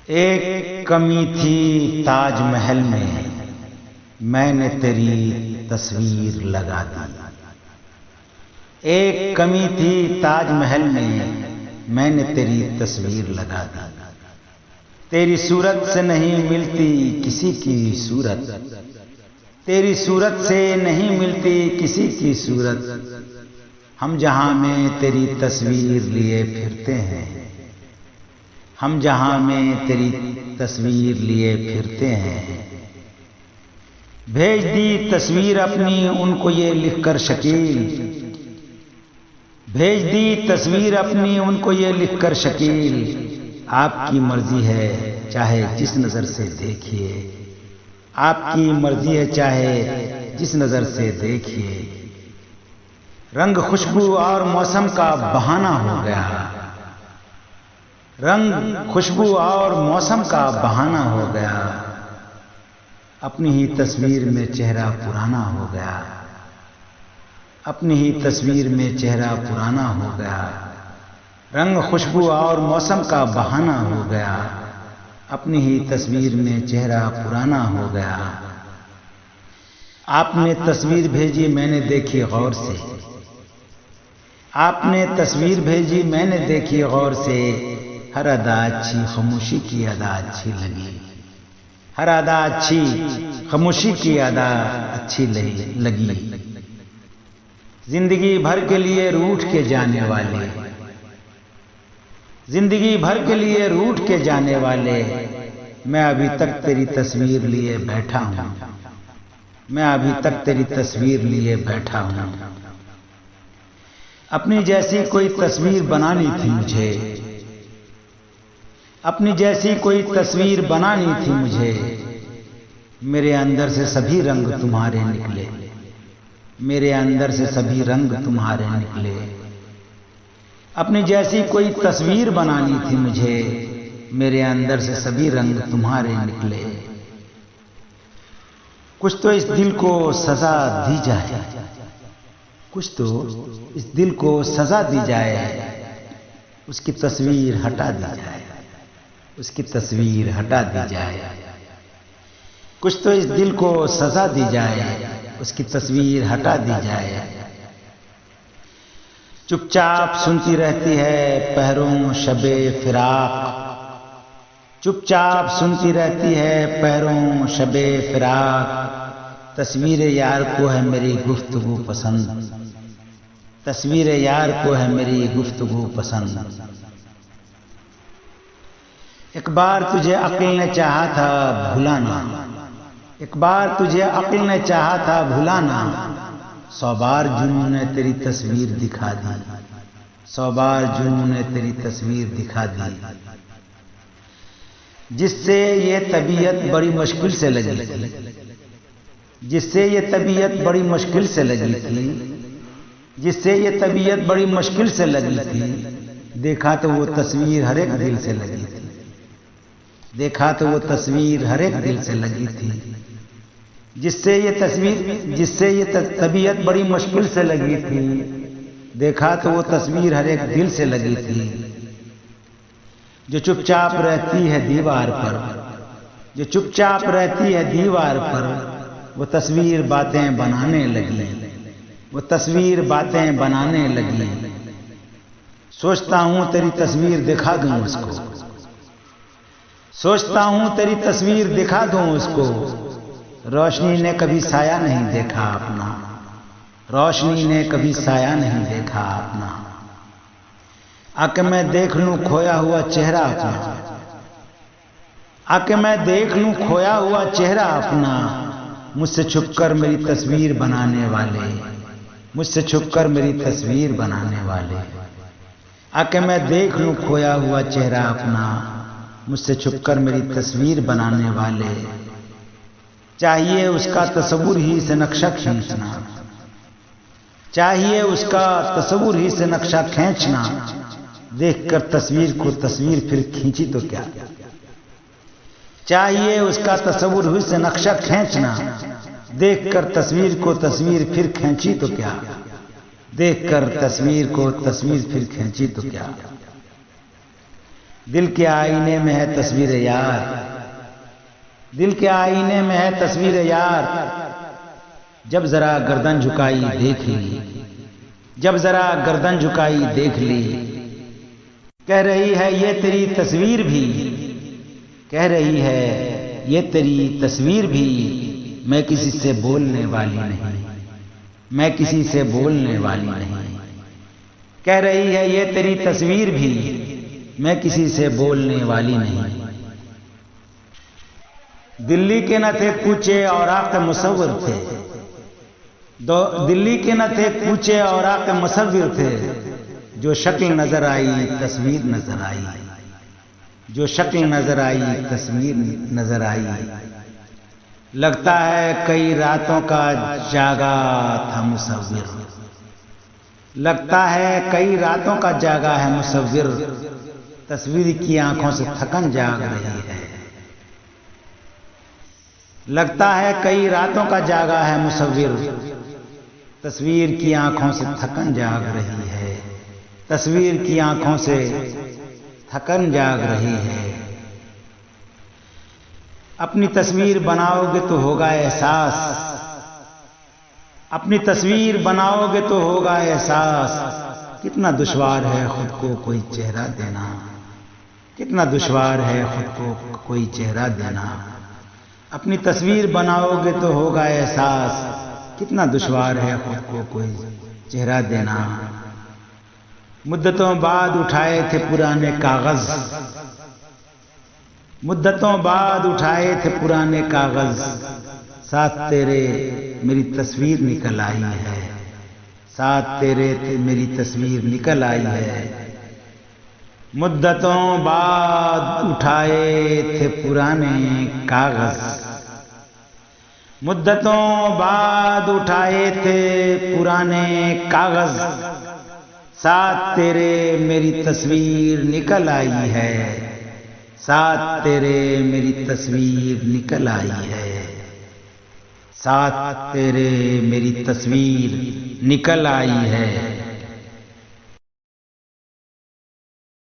एक कमी थी ताजमहल में, मैंने तेरी तस्वीर लगा दी। एक कमी थी ताजमहल में, मैंने तेरी तस्वीर लगा दी। तेरी सूरत से नहीं मिलती किसी की सूरत, तेरी सूरत से नहीं मिलती किसी की सूरत। हम जहां में तेरी तस्वीर लिए फिरते हैं, हम जहां में तेरी तस्वीर लिए फिरते हैं। भेज दी तस्वीर अपनी उनको ये लिखकर शकील, भेज दी तस्वीर अपनी उनको ये लिखकर शकील। आपकी मर्जी है चाहे जिस नजर से देखिए, आपकी मर्जी है चाहे जिस नजर से देखिए। रंग खुशबू और मौसम का बहाना हो गया, रंग खुशबू और मौसम का बहाना हो गया। अपनी ही तस्वीर में चेहरा पुराना हो गया, अपनी ही तस्वीर में चेहरा पुराना हो गया। रंग खुशबू और मौसम का बहाना हो गया, अपनी ही तस्वीर में चेहरा पुराना हो गया। आपने तस्वीर भेजी मैंने देखी गौर से, आपने तस्वीर भेजी मैंने देखी गौर से। हर अदा अच्छी खामोशी की अदा अच्छी लगी, हर अदा अच्छी खामोशी की अदा अच्छी लगी। जिंदगी भर के लिए रूठ के जाने वाले, जिंदगी भर के लिए रूठ के जाने वाले। मैं अभी तक तेरी तस्वीर लिए बैठा हूं, मैं अभी तक तेरी तस्वीर लिए बैठा हूं। अपनी जैसी कोई तस्वीर बनानी थी मुझे, अपनी जैसी कोई तस्वीर बनानी थी मुझे। मेरे अंदर से सभी रंग तुम्हारे निकले, मेरे अंदर से सभी रंग तुम्हारे निकले। अपनी जैसी कोई तस्वीर बनानी थी मुझे, मेरे अंदर से सभी रंग तुम्हारे निकले। कुछ तो इस दिल को सजा दी जाए, कुछ तो इस दिल को सजा दी जाए। उसकी तस्वीर हटा दी जाए, उसकी तस्वीर हटा दी जाए। कुछ तो इस दिल को सजा दी जाए, उसकी तस्वीर हटा दी जाए। चुपचाप सुनती रहती है पहरों शबे फिराक, चुपचाप सुनती रहती है पहरों शबे फिराक। तस्वीर यार को है मेरी गुफ्तगू पसंद, तस्वीर यार को है मेरी गुफ्तगू पसंद। एक बार तुझे अक्ल ने चाहा था भुलाना, एक बार तुझे अक्ल ने चाहा था भुलाना। 100 बार जुनून ने तेरी तस्वीर दिखा दी, 100 बार जुनून ने तेरी तस्वीर दिखा दी। जिससे ये तबीयत बड़ी मुश्किल से लगी थी, जिससे ये तबीयत बड़ी मुश्किल से लगी थी, जिससे ये तबीयत बड़ी मुश्किल से लगी थी। देखा तो वो तस्वीर हर एक दिल से लगी थी, देखा तो वो तस्वीर हर एक दिल से लगी थी। जिससे ये तस्वीर, जिससे ये तबीयत बड़ी मुश्किल से लगी थी। देखा तो वो तस्वीर हर एक दिल से लगी थी। जो चुपचाप रहती है दीवार पर, जो चुपचाप रहती है दीवार पर, वो तस्वीर बातें बनाने लगी, वो तस्वीर बातें बनाने लगी। सोचता हूं तेरी तस्वीर दिखा दूं उसको, सोचता हूं तेरी तस्वीर दिखा दूं उसको। रोशनी ने कभी साया नहीं देखा अपना, रोशनी ने कभी साया नहीं देखा अपना। आके मैं देख लूं खोया हुआ चेहरा अपना, आके मैं देख लूं खोया हुआ चेहरा अपना। मुझसे छुपकर मेरी तस्वीर बनाने वाले, मुझसे छुपकर मेरी तस्वीर बनाने वाले। आके मैं देख लूं खोया हुआ चेहरा अपना, मुझसे छुपकर मेरी तस्वीर बनाने वाले। चाहिए उसका तस्वुर ही से नक्शा खींचना, चाहिए उसका तस्वुर ही से नक्शा खींचना। देखकर तस्वीर को तस्वीर फिर खींची तो क्या, चाहिए उसका तस्वुर ही से नक्शा खींचना। देखकर तस्वीर को तस्वीर फिर खींची तो क्या, देखकर तस्वीर को तस्वीर फिर खींची तो क्या। दिल के आईने में है तस्वीर यार, दिल के आईने में है तस्वीर यार, जब जरा गर्दन झुकाई देख ली, जब जरा गर्दन झुकाई देख ली, कह रही है ये तेरी तस्वीर भी, कह रही है ये तेरी तस्वीर भी, मैं किसी से बोलने वाली नहीं, मैं किसी से बोलने वाली नहीं, कह रही है ये तेरी तस्वीर भी, मैं किसी से बोलने वाली नहीं। दिल्ली के न थे कूचे और आके मुसव्विर थे, दिल्ली के न थे कूचे और आके मुसव्विर थे, जो शक्ल नजर आई तस्वीर नजर आई, जो शक्ल नजर आई तस्वीर नजर आई। लगता है कई रातों का जागा था मुसव्विर, लगता है कई रातों का जागा है मुसव्विर, तस्वीर की आंखों से थकन जाग रही है। लगता है कई रातों का जागा है मुसव्विर, तस्वीर की आंखों से थकन जाग रही है, तस्वीर की आंखों से थकन जाग रही है। अपनी तस्वीर बनाओगे तो होगा एहसास, अपनी तस्वीर बनाओगे तो होगा एहसास, कितना दुश्वार है खुद को कोई चेहरा देना, कितना दुश्वार है खुद को कोई चेहरा देना। अपनी तस्वीर बनाओगे तो होगा एहसास, कितना दुश्वार है खुद को कोई चेहरा देना। मुद्दतों बाद उठाए थे पुराने कागज, मुद्दतों बाद उठाए थे पुराने कागज, साथ तेरे मेरी तस्वीर निकल आई है, साथ तेरे मेरी तस्वीर निकल आई है। मुद्दतों बाद उठाए थे पुराने कागज, मुद्दतों बाद उठाए थे पुराने कागज, साथ तेरे मेरी तस्वीर निकल आई है, साथ तेरे मेरी तस्वीर निकल आई है, साथ तेरे मेरी तस्वीर निकल आई है।